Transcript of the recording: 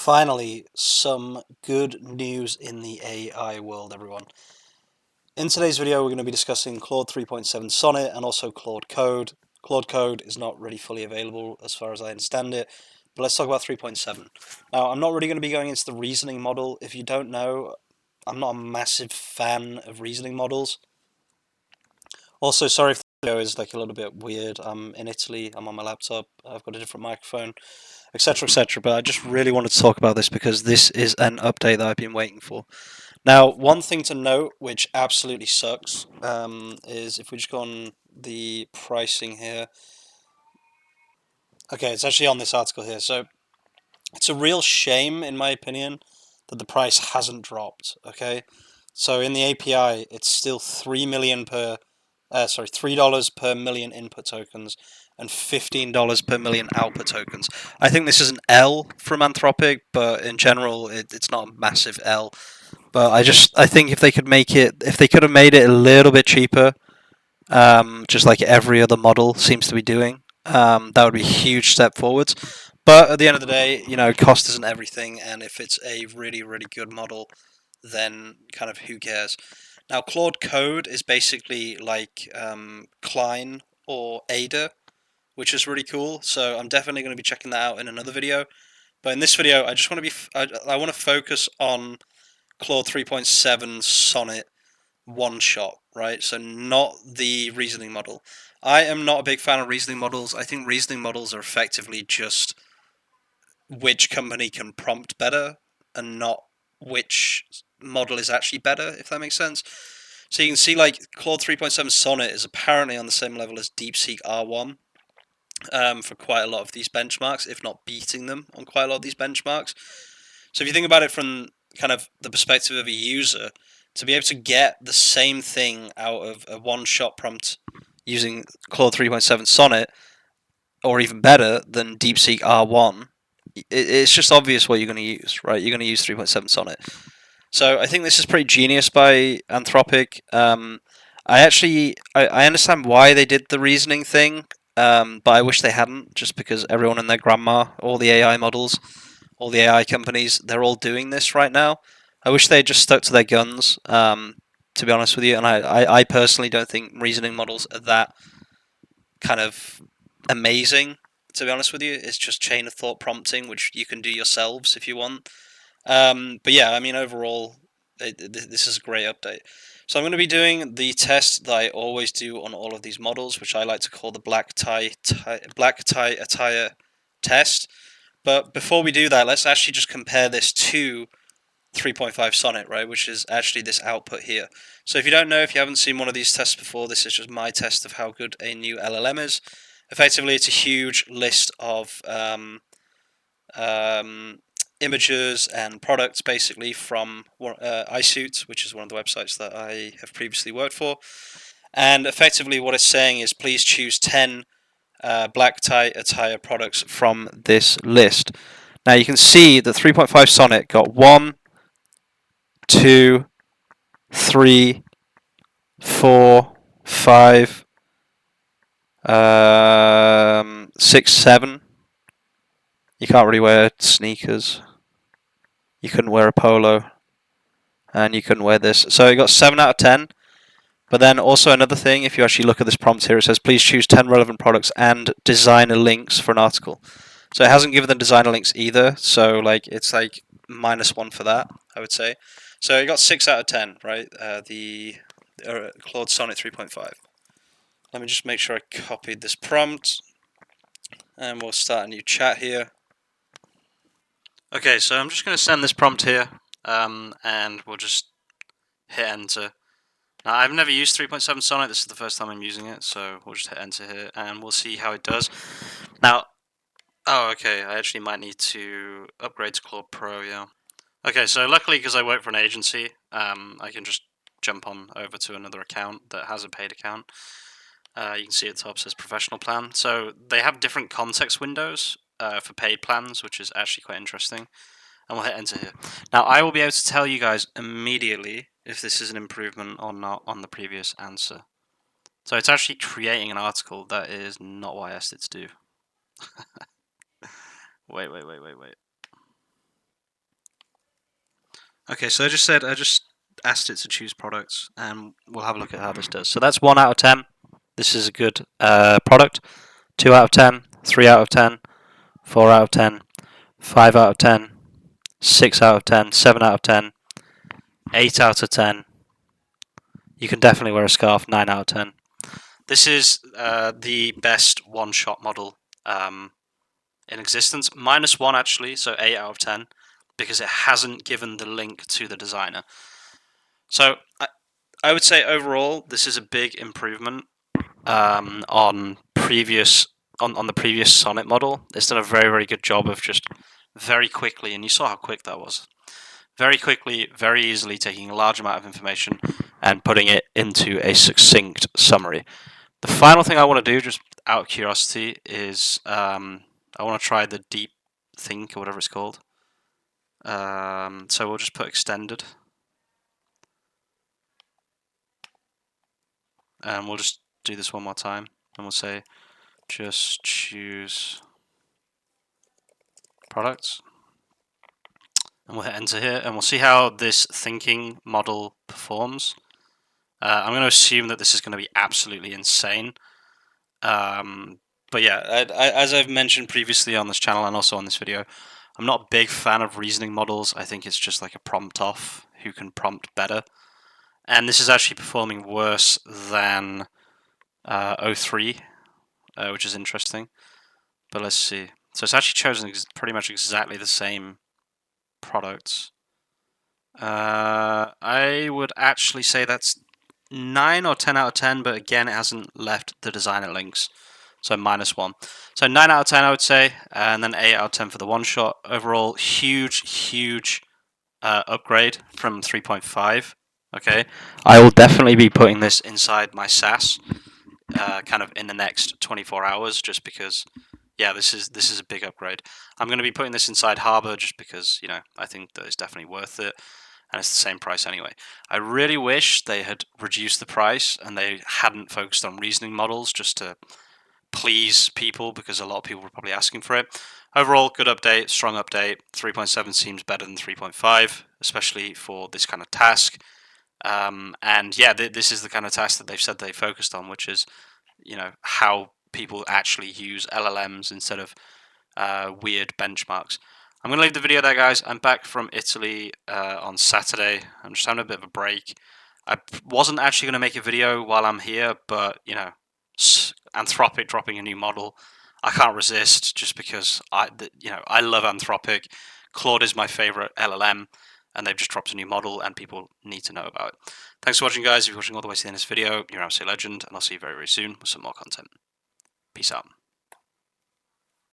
Finally, some good news in the AI world, everyone. In today's video, we're going to be discussing Claude 3.7 Sonnet and also Claude Code. Claude Code is not really fully available as far as I understand it, but let's talk about 3.7. Now, I'm not really going to be going into the reasoning model. If you don't know, I'm not a massive fan of reasoning models. Also, sorry if the video is like a little bit weird. I'm in Italy, I'm on my laptop, I've got a different microphone, etc., etc. But I just really wanted to talk about this because this is an update that I've been waiting for. Now, one thing to note, which absolutely sucks, is if we just go on the pricing here. Okay, it's actually on this article here. So it's a real shame, in my opinion, that the price hasn't dropped. Okay, so in the API, it's still $3 per million input tokens and $15 per million output tokens. I think this is an L from Anthropic, but in general, it's not a massive L. But I think if they could have made it a little bit cheaper, just like every other model seems to be doing, that would be a huge step forwards. But at the end of the day, cost isn't everything, and if it's a really, really good model, then kind of who cares? Now, Claude Code is basically like CLINE or AIDER, which is really cool. So I'm definitely going to be checking that out in another video. But in this video, I just want to I want to focus on Claude 3.7 Sonnet one shot, right? So not the reasoning model. I am not a big fan of reasoning models. I think reasoning models are effectively just which company can prompt better and not which model is actually better, if that makes sense. So you can see like Claude 3.7 Sonnet is apparently on the same level as DeepSeek R1 for quite a lot of these benchmarks, if not beating them on quite a lot of these benchmarks. So if you think about it from kind of the perspective of a user, to be able to get the same thing out of a one-shot prompt using Claude 3.7 Sonnet, or even better than DeepSeek R1, it's just obvious what you're going to use, right? You're going to use 3.7 Sonnet. So I think this is pretty genius by Anthropic. I understand why they did the reasoning thing, but I wish they hadn't, just because everyone and their grandma, all the AI models, all the AI companies, they're all doing this right now. I wish they had just stuck to their guns, to be honest with you. And I personally don't think reasoning models are that kind of amazing, to be honest with you. It's just chain of thought prompting, which you can do yourselves if you want. But yeah, I mean, overall, this is a great update. So I'm going to be doing the test that I always do on all of these models, which I like to call the black tie attire test. But before we do that, let's actually just compare this to 3.5 Sonnet, right, which is actually this output here. So if you don't know, if you haven't seen one of these tests before, this is just my test of how good a new LLM is. Effectively, it's a huge list of images and products, basically, from iSuit, which is one of the websites that I have previously worked for. And effectively, what it's saying is, please choose 10 black tie attire products from this list. Now you can see that 3.5 Sonnet got 1, 2, 3, 4, 5, 6, 7. You can't really wear sneakers. You couldn't wear a polo. And you couldn't wear this. So it got 7 out of 10. But then also another thing, if you actually look at this prompt here, it says please choose 10 relevant products and designer links for an article. So it hasn't given the designer links either. So like it's like -1 for that, I would say. So it got 6 out of 10, right? The Claude Sonnet 3.5. Let me just make sure I copied this prompt. And we'll start a new chat here. Okay, so I'm just going to send this prompt here. And we'll just hit enter. Now, I've never used 3.7 Sonnet, this is the first time I'm using it, so we'll just hit enter here, and we'll see how it does. Now, oh, okay, I actually might need to upgrade to Claude Pro, yeah. Okay, so luckily, because I work for an agency, I can just jump on over to another account that has a paid account. You can see at the top, it says professional plan. So they have different context windows for paid plans, which is actually quite interesting. And we'll hit enter here. Now, I will be able to tell you guys immediately if this is an improvement or not on the previous answer. So it's actually creating an article that is not what I asked it to do. Wait. Okay, so I just asked it to choose products, and we'll have a look at how this does. So that's 1 out of 10. This is a good product. 2 out of 10, 3 out of 10, 4 out of 10, 5 out of 10, 6 out of 10, 7 out of 10, 8 out of 10. You can definitely wear a scarf, 9 out of 10. This is the best one-shot model in existence. -1 actually, so 8 out of 10, because it hasn't given the link to the designer. So I would say overall, this is a big improvement on the previous Sonnet model. It's done a very, very good job of just very quickly, and you saw how quick that was. Very quickly, very easily taking a large amount of information and putting it into a succinct summary. The final thing I want to do, just out of curiosity, is I want to try the deep think or whatever it's called. So we'll just put extended. And we'll just do this one more time. And we'll say, just choose products. And we'll hit enter here. And we'll see how this thinking model performs. I'm going to assume that this is going to be absolutely insane. But yeah, as I've mentioned previously on this channel and also on this video, I'm not a big fan of reasoning models. I think it's just like a prompt off who can prompt better. And this is actually performing worse than O3, which is interesting. But let's see. So it's actually chosen pretty much exactly the same products. I would actually say that's 9 or 10 out of 10, but again, it hasn't left the designer links. So -1. So 9 out of 10, I would say, and then 8 out of 10 for the one shot. Overall, huge upgrade from 3.5. Okay, I will definitely be putting this inside my SaaS, kind of in the next 24 hours, just because. Yeah, this is a big upgrade. I'm going to be putting this inside Harbor just because, you know, I think that it's definitely worth it, and it's the same price anyway. I really wish they had reduced the price and they hadn't focused on reasoning models just to please people, because a lot of people were probably asking for it. Overall, good update, strong update. 3.7 seems better than 3.5, especially for this kind of task. And yeah, this is the kind of task that they've said they focused on, which is, you know, how people actually use LLMs instead of weird benchmarks. I'm going to leave the video there, guys. I'm back from Italy on Saturday. I'm just having a bit of a break. I wasn't actually going to make a video while I'm here, but, you know, Anthropic dropping a new model, I can't resist, just because I love Anthropic. Claude is my favorite LLM, and they've just dropped a new model, and people need to know about it. Thanks for watching, guys. If you're watching all the way to the end of this video, you're an absolute legend, and I'll see you very, very soon with some more content. Peace out.